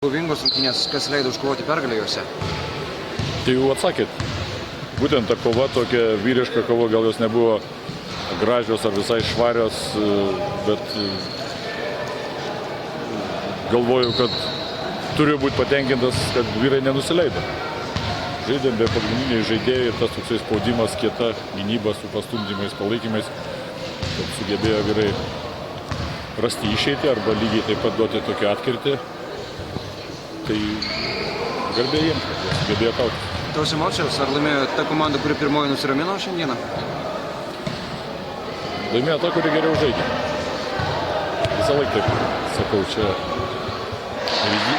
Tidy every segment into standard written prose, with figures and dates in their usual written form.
Kovingos rungtynės, kas leido iškovoti pergalę juose? Tai jau atsakėt. Būtent ta kova, tokia vyriška kova, gal jos nebuvo gražios ar visai švarios, bet galvoju, kad turiu būti patenkintas, kad vyrai nenusileido. Žaidėm be pagrindiniai žaidėjai ir tas toksai spaudimas, kieta gynyba su pastumdymais, palaikymais, kad sugebėjo vyrai rasti išeitį arba lygiai taip pat duoti tokį atkirtį. Tai garbė jiems, kad jie sugebėjo kautis. Tos emocijos, ar laimėjo ta komanda, kuri pirmoji nusiramino šiandieną? Laimėjo ta, kuri geriau žaidė. Visą laiką taip sakau, čia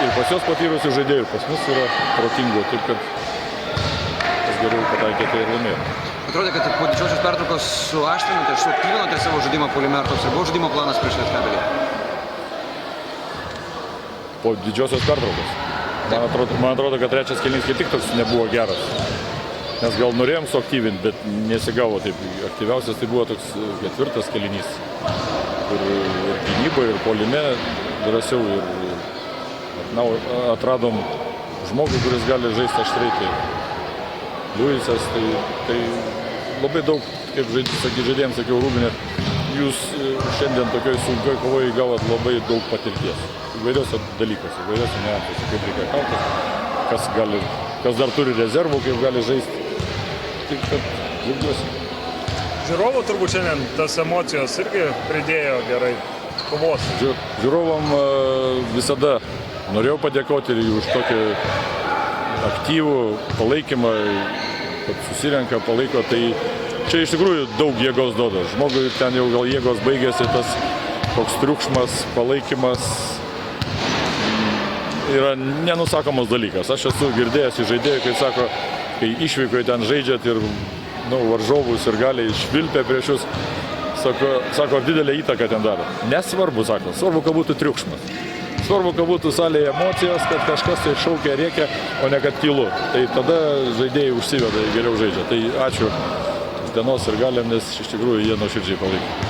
ir pas jos patyrusių žaidėjų, pas mus yra protingų, taip kad kas geriau pataikė, tai ir laimėjo. Atrodė, kad po didžiosios pertraukos suaštrinote, suaktyvinote savo žaidimą puolime, ar toks ir buvo žaidimo planas prieš Lietkabelį? Po didžiosios pertraukos. Man atrodo, kad trečias kėlinys kaip tik toks nebuvo geras. Mes gal norėjom suaktyvinti, bet nesigavo taip. Aktyviausias tai buvo toks ketvirtas kėlinys. Ir gynyboje, ir puolime drąsiau. Ir atradom žmogų, kuris gali žaisti aštriai. Liujisas, tai labai daug, kaip žaidėjams sakiau, Rūbinė, jūs šiandien tokioj sunkioj kovoje įgavot labai daug patirties. Įvairiuose dalykuose, įvairiuose niuansuose, kaip reikia kautis, kas dar turi rezervų, kaip gali žaisti. Taip, kad džiaugiuosi. Žiūrovų turbūt šiandien tas emocijos irgi pridėjo gerai kovos. Žiūrovam visada norėjau padėkoti ir už tokį aktyvų palaikymą, kad susirenka, palaiko, tai čia iš tikrųjų daug jėgos duoda. Žmogui ten jau gal jėgos baigėsi, tas toks triukšmas, palaikymas yra nenusakomas dalykas. Aš esu girdėjęs iš žaidėjų, kai sako, kai išvykoje ten žaidžiat ir varžovus ir gali švilpia prieš jūs, sako, ar didelę įtaką ten daro. Nesvarbu, sako, svarbu, kad būtų triukšmas. Svarbu, kad būtų salėje emocijos, kad kažkas tai šaukia, rėkia, o ne kad tylu. Tai tada žaidėjai užsiveda, geriau žaidžia. Tai ačiū dienos ir galėm, nes iš tikrųjų jie nuoširdžiai palaiko.